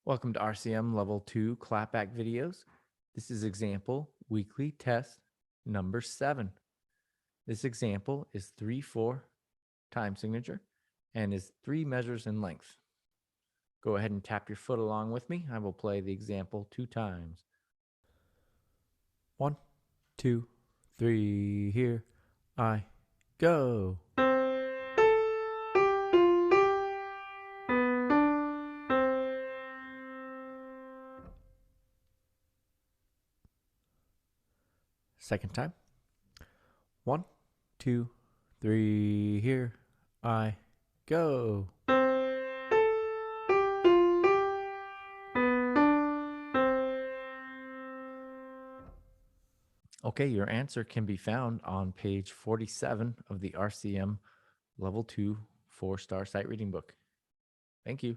Welcome to RCM Level 2 Clapback videos. This is example weekly test number 7. This example is 3/4 time signature and is 3 measures in length. Go ahead and tap your foot along with me. I will play the example 2 times. 1, 2, 3, here I go. Second time. 1, 2, 3, here I go. Okay, your answer can be found on page 47 of the RCM Level 2 4-star sight reading book. Thank you.